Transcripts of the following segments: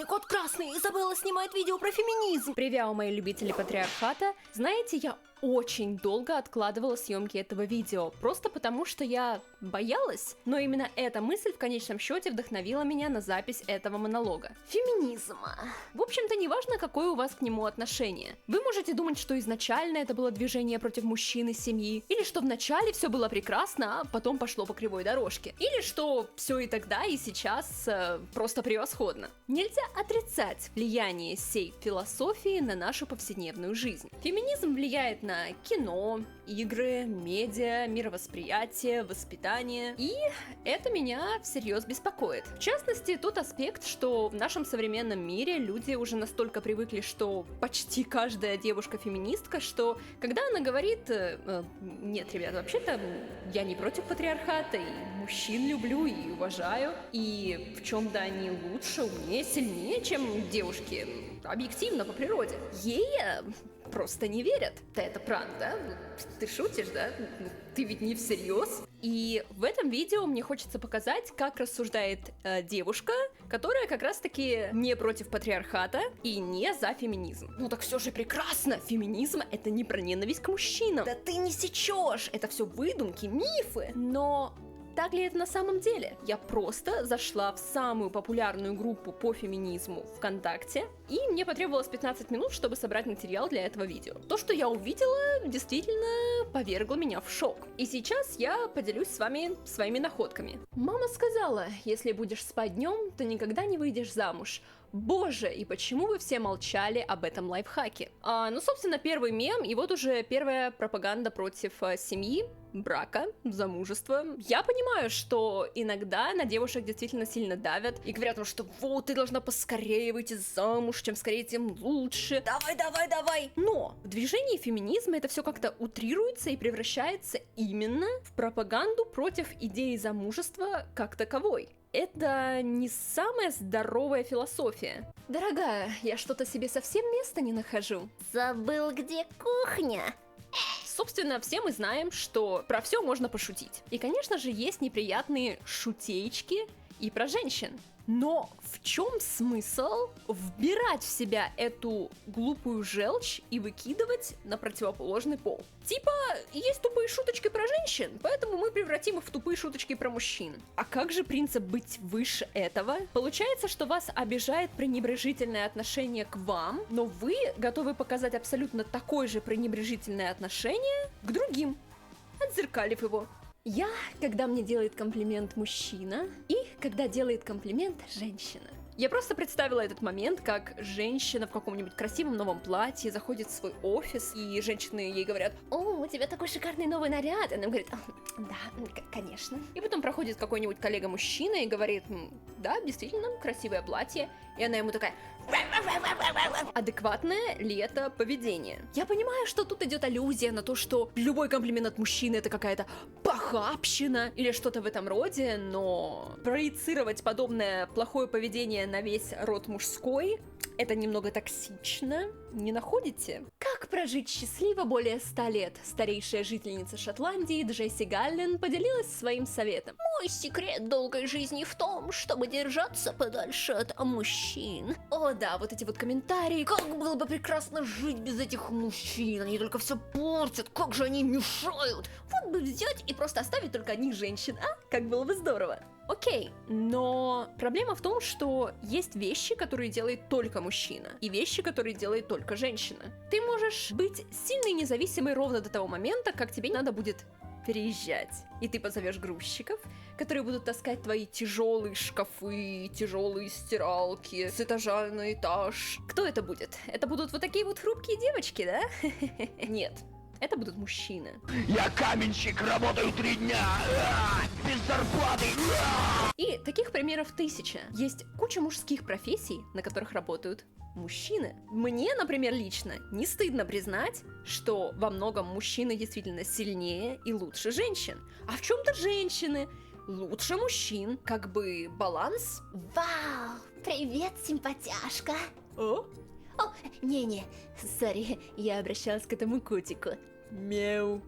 кот красный, Изабелла снимает видео про феминизм. Привет, мои любители патриархата. Знаете, я очень долго откладывала съемки этого видео, просто потому что я боялась, но именно эта мысль в конечном счете вдохновила меня на запись этого монолога. Феминизм. В общем-то, неважно, какое у вас к нему отношение. Вы можете думать, что изначально это было движение против мужчин и семьи, или что вначале все было прекрасно, а потом пошло по кривой дорожке, или что все и тогда, и сейчас просто превосходно. Нельзя отрицать влияние сей философии на нашу повседневную жизнь. Феминизм влияет на кино, игры, медиа, мировосприятие, воспитание, и это меня всерьез беспокоит. В частности, тот аспект, что в нашем современном мире люди уже настолько привыкли, что почти каждая девушка феминистка, что когда она говорит: нет, ребят, вообще-то я не против патриархата, и мужчин люблю и уважаю, и в чем-то они лучше, умнее, сильнее, чем девушки, объективно, по природе. Ей просто не верят. Да это пранк, да? Ты шутишь, да? Ты ведь не всерьез? И в этом видео мне хочется показать, как рассуждает девушка, которая как раз-таки не против патриархата и не за феминизм. Ну так все же прекрасно! Феминизм — это не про ненависть к мужчинам. Да ты не сечешь! Это все выдумки, мифы. Но так ли это на самом деле? Я просто зашла в самую популярную группу по феминизму ВКонтакте, и мне потребовалось 15 минут, чтобы собрать материал для этого видео. То, что я увидела, действительно повергло меня в шок. И сейчас я поделюсь с вами своими находками. Мама сказала: если будешь спать днем, то никогда не выйдешь замуж. Боже, и почему вы все молчали об этом лайфхаке? Ну, собственно, первый мем, и вот уже первая пропаганда против семьи, брака, замужества. Я понимаю, что иногда на девушек действительно сильно давят и говорят, что вот, ты должна поскорее выйти замуж, чем скорее, тем лучше. Давай. Но в движении феминизма это все как-то утрируется и превращается именно в пропаганду против идеи замужества как таковой. Это не самая здоровая философия. Дорогая, я что-то себе совсем места не нахожу. Забыл, где кухня? Собственно, все мы знаем, что про все можно пошутить. И, конечно же, есть неприятные шутеечки и про женщин. Но в чем смысл вбирать в себя эту глупую желчь и выкидывать на противоположный пол? Типа, есть тупые шуточки про женщин, поэтому мы превратим их в тупые шуточки про мужчин. А как же принцип быть выше этого? Получается, что вас обижает пренебрежительное отношение к вам, но вы готовы показать абсолютно такое же пренебрежительное отношение к другим, отзеркалив его. Я, когда мне делает комплимент мужчина, и когда делает комплимент женщина. Я просто представила этот момент, как женщина в каком-нибудь красивом новом платье заходит в свой офис, и женщины ей говорят: «О, у тебя такой шикарный новый наряд». И она говорит: «Да, конечно». И потом проходит какой-нибудь коллега-мужчина и говорит: «Да, действительно, красивое платье». И она ему такая: адекватное ли это поведение? Я понимаю, что тут идет аллюзия на то, что любой комплимент от мужчины — это какая-то похабщина или что-то в этом роде, но проецировать подобное плохое поведение на весь род мужской — это немного токсично, не находите? Как прожить счастливо более 100 лет? Старейшая жительница Шотландии Джесси Галлен поделилась своим советом. Мой секрет долгой жизни в том, чтобы держаться подальше от мужчин. О да, вот эти вот комментарии. Как было бы прекрасно жить без этих мужчин, они только все портят, как же они мешают. Вот бы взять и просто оставить только одних женщин, а? Как было бы здорово. Окей, но проблема в том, что есть вещи, которые делает только мужчина, и вещи, которые делает только женщина. Ты можешь быть сильной и независимой ровно до того момента, как тебе надо будет переезжать. И ты позовешь грузчиков, которые будут таскать твои тяжелые шкафы, тяжелые стиралки с этажа на этаж. Кто это будет? Это будут вот такие вот хрупкие девочки, да? Нет. Это будут мужчины. Я каменщик, работаю 3 дня, без зарплаты. И таких примеров 1000. Есть куча мужских профессий, на которых работают мужчины. Мне, например, лично не стыдно признать, что во многом мужчины действительно сильнее и лучше женщин. А в чем-то женщины лучше мужчин. Как бы баланс. Вау! Привет, симпатяшка! О? О, не-не, сори, я обращалась к этому котику. Мяу.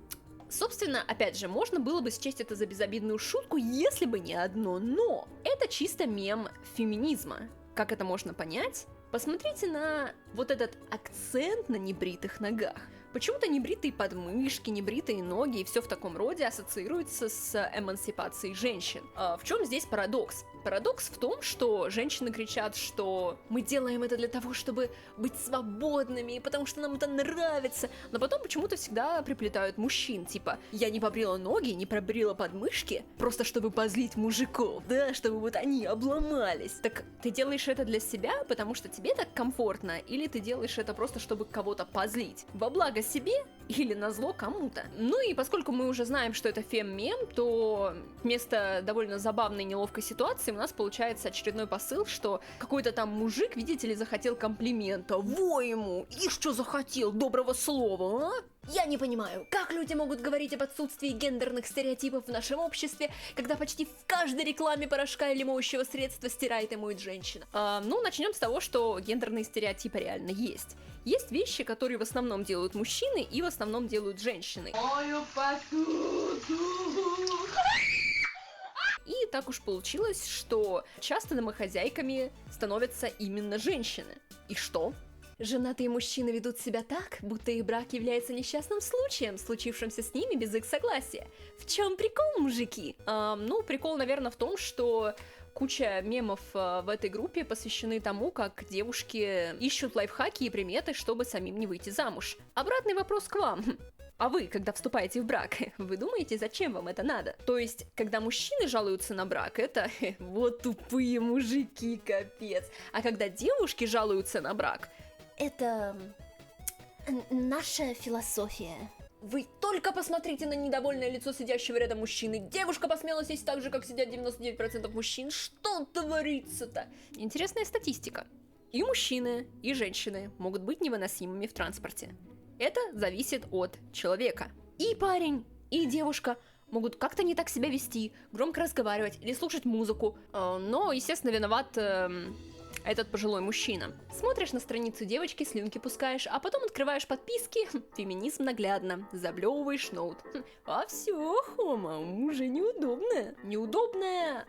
Собственно, опять же, можно было бы счесть это за безобидную шутку, если бы не одно «но». Это чисто мем феминизма. как это можно понять? Посмотрите на вот этот акцент на небритых ногах. Почему-то небритые подмышки, небритые ноги и все в таком роде ассоциируется с эмансипацией женщин. В чем здесь парадокс? Парадокс в том, что женщины кричат, что мы делаем это для того, чтобы быть свободными, потому что нам это нравится, но потом почему-то всегда приплетают мужчин, типа я не побрила ноги, не пробрила подмышки, просто чтобы позлить мужиков, да, чтобы вот они обломались. Так ты делаешь это для себя, потому что тебе так комфортно, или ты делаешь это просто, чтобы кого-то позлить? Во благо себе или назло кому-то. Ну и поскольку мы уже знаем, что это фем-мем, то вместо довольно забавной неловкой ситуации у нас получается очередной посыл, что какой-то там мужик, видите ли, захотел комплимента. Во ему! И что захотел? Доброго слова, а? Я не понимаю, как люди могут говорить об отсутствии гендерных стереотипов в нашем обществе, когда почти в каждой рекламе порошка или моющего средства стирает и моет женщина. Ну, начнем с того, что гендерные стереотипы реально есть. Есть вещи, которые в основном делают мужчины и в основном делают женщины. Мою посуду. И так уж получилось, что часто домохозяйками становятся именно женщины. И что? Женатые мужчины ведут себя так, будто их брак является несчастным случаем, случившимся с ними без их согласия. В чем прикол, мужики? Ну, прикол, наверное, в том, что куча мемов в этой группе посвящены тому, как девушки ищут лайфхаки и приметы, чтобы самим не выйти замуж. Обратный вопрос к вам. А вы, когда вступаете в брак, вы думаете, зачем вам это надо? То есть, когда мужчины жалуются на брак, это вот тупые мужики, капец. А когда девушки жалуются на брак, Это наша философия. вы только посмотрите на недовольное лицо сидящего рядом мужчины. Девушка посмела сесть так же, как сидят 99% мужчин. Что творится-то? Интересная статистика. И мужчины, и женщины могут быть невыносимыми в транспорте. Это зависит от человека. И парень, и девушка могут как-то не так себя вести, громко разговаривать или слушать музыку. Но, естественно, виноват этот пожилой мужчина. Смотришь на страницу девочки, слюнки пускаешь, а потом открываешь подписки. Феминизм наглядно. Заблевываешь ноут. А все, хома, уже неудобно. Неудобное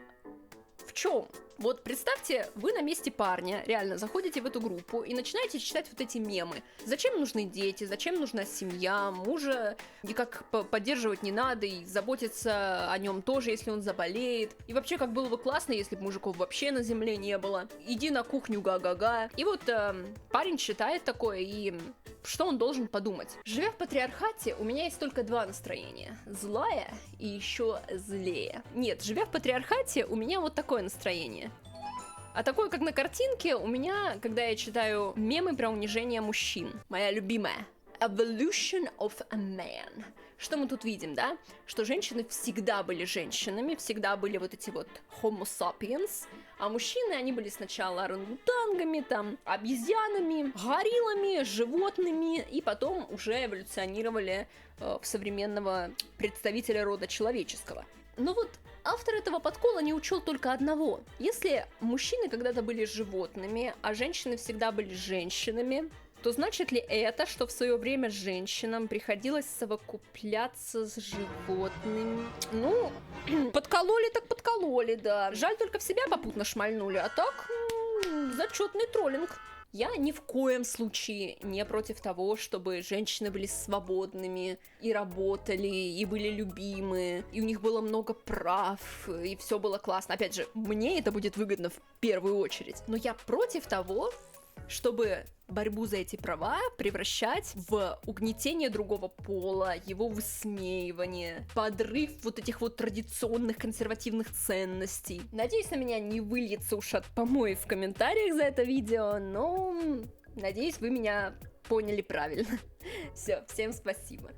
в чем? Вот представьте, вы на месте парня, реально заходите в эту группу и начинаете читать вот эти мемы. Зачем нужны дети, зачем нужна семья, мужа никак поддерживать не надо и заботиться о нем тоже, если он заболеет. И вообще, как было бы классно, если бы мужиков вообще на земле не было. Иди на кухню, га-га-га. И вот парень читает такое, и что он должен подумать? Живя в патриархате, у меня есть только два настроения. Злая и еще злее. Нет, живя в патриархате, у меня вот такое настроение. А такое, как на картинке, у меня, когда я читаю мемы про унижение мужчин. Моя любимая. Evolution of a man. Что мы тут видим, да? Что женщины всегда были женщинами, всегда были вот эти вот homo sapiens, а мужчины, они были сначала орангутангами, там, обезьянами, гориллами, животными, и потом уже эволюционировали в современного представителя рода человеческого. Но вот автор этого подкола не учел только одного. Если мужчины когда-то были животными, а женщины всегда были женщинами, то значит ли это, что в свое время женщинам приходилось совокупляться с животными? Ну, подкололи так подкололи, да. Жаль, только в себя попутно шмальнули, а так, зачетный троллинг. Я ни в коем случае не против того, чтобы женщины были свободными и работали, и были любимы, и у них было много прав, и все было классно. Опять же, мне это будет выгодно в первую очередь. Но я против того, чтобы борьбу за эти права превращать в угнетение другого пола, его высмеивание, подрыв вот этих вот традиционных консервативных ценностей. Надеюсь, на меня не выльется уж от помоев в комментариях за это видео, но надеюсь, вы меня поняли правильно. Все, всем спасибо.